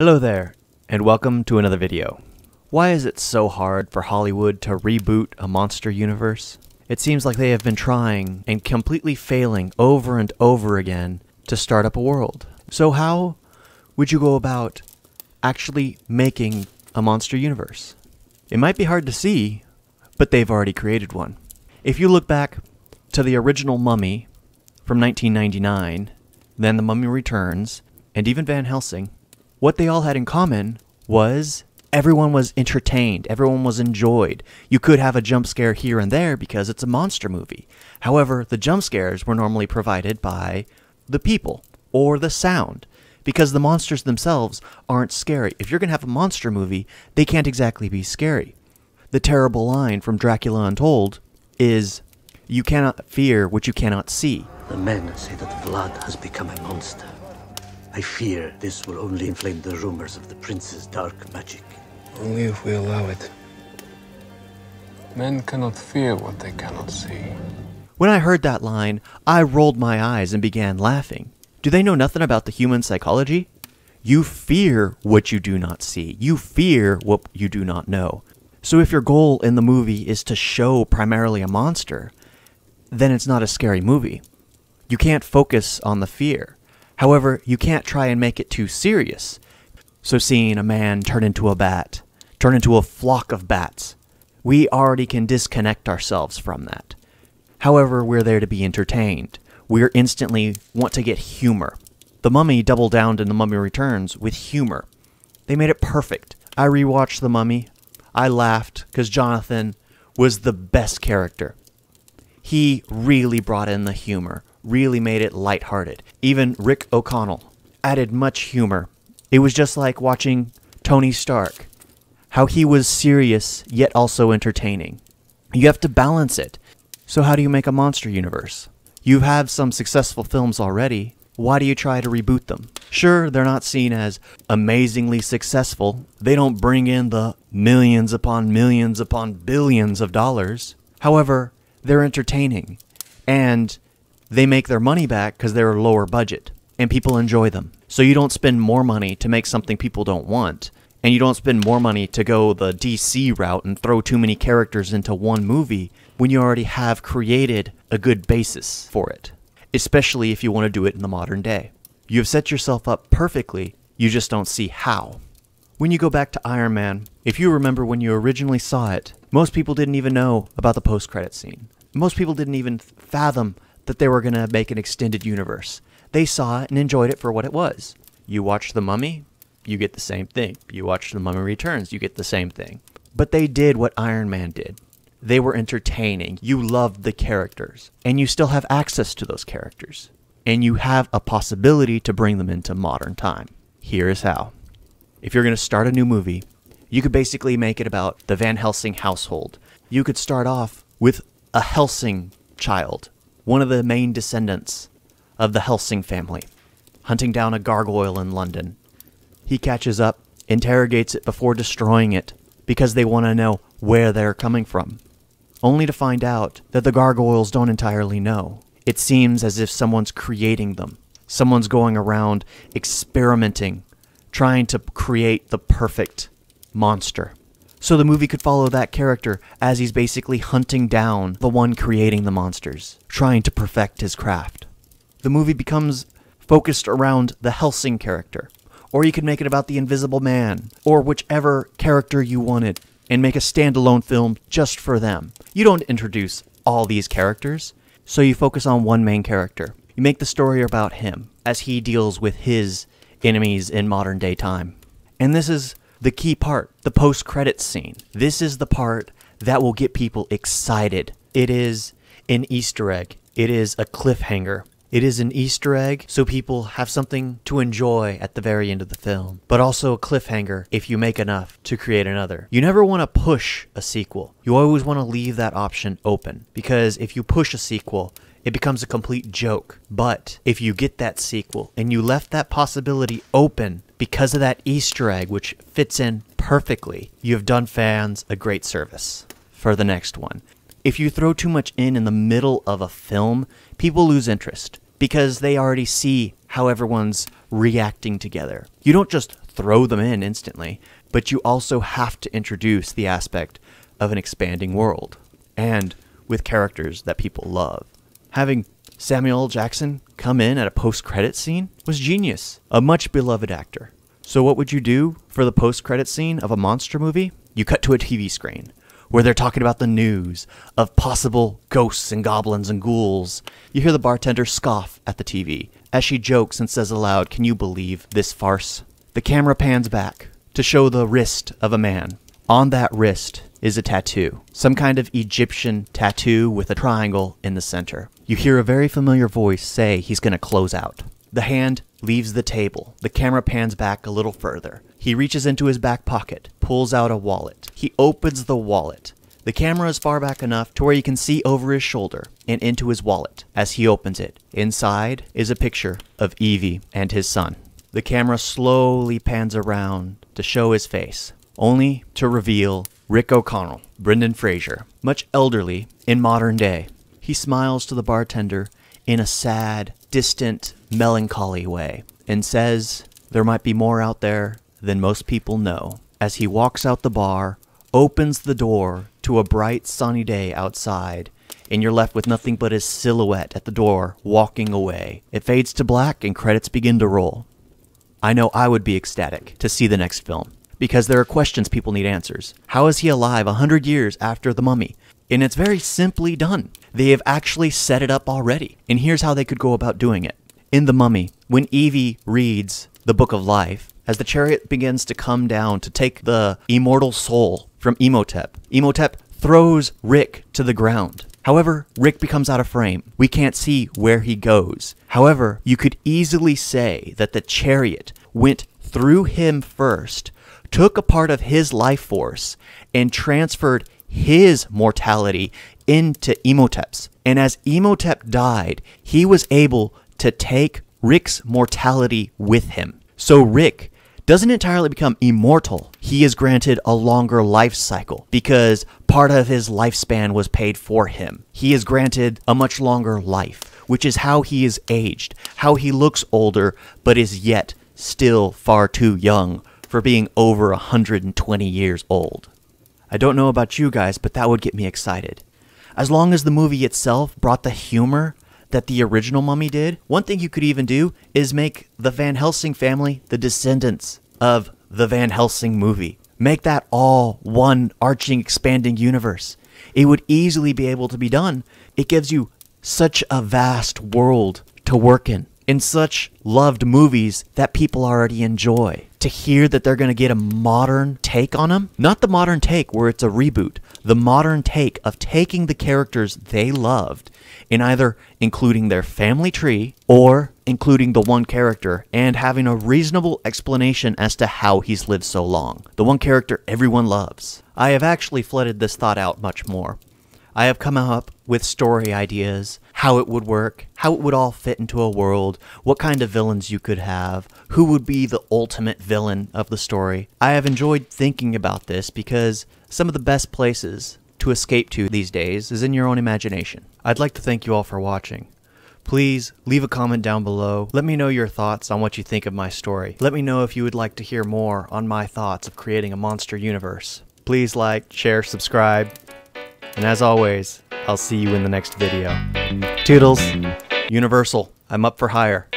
Hello there, and welcome to another video. Why is it so hard for Hollywood to reboot a monster universe? It seems like they have been trying and completely failing over and over again to start up a world. So how would you go about actually making a monster universe? It might be hard to see, but they've already created one. If you look back to the original Mummy from 1999, then The Mummy Returns, and even Van Helsing, what they all had in common was everyone was entertained, everyone was enjoyed. You could have a jump scare here and there because it's a monster movie. However, the jump scares were normally provided by the people or the sound because the monsters themselves aren't scary. If you're going to have a monster movie, they can't exactly be scary. The terrible line from Dracula Untold is, "You cannot fear what you cannot see." The men say that blood has become a monster. I fear this will only inflame the rumors of the prince's dark magic. Only if we allow it. Men cannot fear what they cannot see. When I heard that line, I rolled my eyes and began laughing. Do they know nothing about the human psychology? You fear what you do not see. You fear what you do not know. So if your goal in the movie is to show primarily a monster, then it's not a scary movie. You can't focus on the fear. However, you can't try and make it too serious. So seeing a man turn into a bat, turn into a flock of bats, we already can disconnect ourselves from that. However, we're there to be entertained. We're instantly want to get humor. The Mummy doubled down in The Mummy Returns with humor. They made it perfect. I rewatched The Mummy. I laughed because Jonathan was the best character. He really brought in the humor, really made it lighthearted. Even Rick O'Connell added much humor. It was just like watching Tony Stark, how he was serious yet also entertaining. You have to balance it. So how do you make a monster universe? You have some successful films already. Why do you try to reboot them? Sure, they're not seen as amazingly successful. They don't bring in the millions upon billions of dollars. However, they're entertaining. And they make their money back because they're lower budget. And people enjoy them. So you don't spend more money to make something people don't want. And you don't spend more money to go the DC route and throw too many characters into one movie when you already have created a good basis for it. Especially if you want to do it in the modern day. You have set yourself up perfectly, you just don't see how. When you go back to Iron Man, if you remember when you originally saw it, most people didn't even know about the post-credit scene. Most people didn't even fathom that they were going to make an extended universe. They saw it and enjoyed it for what it was. You watch The Mummy, you get the same thing. You watch The Mummy Returns, you get the same thing. But they did what Iron Man did. They were entertaining. You loved the characters. And you still have access to those characters. And you have a possibility to bring them into modern time. Here is how. If you're going to start a new movie, you could basically make it about the Van Helsing household. You could start off with a Helsing child, one of the main descendants of the Helsing family, hunting down a gargoyle in London. He catches up, interrogates it before destroying it, because they want to know where they're coming from. Only to find out that the gargoyles don't entirely know. It seems as if someone's creating them. Someone's going around experimenting, trying to create the perfect monster. So the movie could follow that character as he's basically hunting down the one creating the monsters, trying to perfect his craft. The movie becomes focused around the Helsing character. Or you could make it about the Invisible Man, or whichever character you wanted, and make a standalone film just for them. You don't introduce all these characters, so you focus on one main character. You make the story about him, as he deals with his enemies in modern day time. And this is the key part, the post-credits scene. This is the part that will get people excited. It is an Easter egg. It is a cliffhanger. It is an Easter egg so people have something to enjoy at the very end of the film, but also a cliffhanger if you make enough to create another. You never want to push a sequel. You always want to leave that option open, because if you push a sequel, it becomes a complete joke. But if you get that sequel and you left that possibility open because of that Easter egg, which fits in perfectly, you have done fans a great service for the next one. If you throw too much in the middle of a film, people lose interest because they already see how everyone's reacting together. You don't just throw them in instantly, but you also have to introduce the aspect of an expanding world, and with characters that people love. Having Samuel L. Jackson come in at a post-credit scene was genius, a much beloved actor. So what would you do for the post-credit scene of a monster movie? You cut to a TV screen where they're talking about the news of possible ghosts and goblins and ghouls. You hear the bartender scoff at the TV as she jokes and says aloud, "Can you believe this farce?" The camera pans back to show the wrist of a man. On that wrist is a tattoo, some kind of Egyptian tattoo with a triangle in the center. You hear a very familiar voice say he's going to close out. The hand leaves the table. The camera pans back a little further. He reaches into his back pocket, pulls out a wallet. He opens the wallet. The camera is far back enough to where you can see over his shoulder and into his wallet. As he opens it, inside is a picture of Evie and his son. The camera slowly pans around to show his face, only to reveal Rick O'Connell, Brendan Fraser, much elderly in modern day. He smiles to the bartender in a sad, distant, melancholy way and says there might be more out there than most people know. As he walks out the bar, opens the door to a bright sunny day outside, and you're left with nothing but his silhouette at the door walking away. It fades to black and credits begin to roll. I know I would be ecstatic to see the next film, because there are questions people need answers. How is he alive 100 years after The Mummy? And it's very simply done. They have actually set it up already, and here's how they could go about doing it. In The Mummy, when Evie reads the Book of Life, as the chariot begins to come down to take the immortal soul from Imhotep, Imhotep throws Rick to the ground. However, Rick becomes out of frame. We can't see where he goes. However, you could easily say that the chariot went through him first, took a part of his life force, and transferred his mortality into Imhotep's. And as Imhotep died, he was able to take Rick's mortality with him. So Rick doesn't entirely become immortal. He is granted a longer life cycle because part of his lifespan was paid for him. He is granted a much longer life, which is how he is aged, how he looks older, but is yet still far too young for being over 120 years old. I don't know about you guys, but that would get me excited. As long as the movie itself brought the humor that the original Mummy did, one thing you could even do is make the Van Helsing family the descendants of the Van Helsing movie. Make that all one arching, expanding universe. It would easily be able to be done. It gives you such a vast world to work in such loved movies that people already enjoy. To hear that they're going to get a modern take on them, not the modern take where it's a reboot, the modern take of taking the characters they loved and either including their family tree or including the one character and having a reasonable explanation as to how he's lived so long. The one character everyone loves. I have actually flooded this thought out much more. I have come up with story ideas, how it would work, how it would all fit into a world, what kind of villains you could have, who would be the ultimate villain of the story. I have enjoyed thinking about this because some of the best places to escape to these days is in your own imagination. I'd like to thank you all for watching. Please leave a comment down below. Let me know your thoughts on what you think of my story. Let me know if you would like to hear more on my thoughts of creating a monster universe. Please like, share, subscribe. And as always, I'll see you in the next video. Toodles. Universal. I'm up for hire.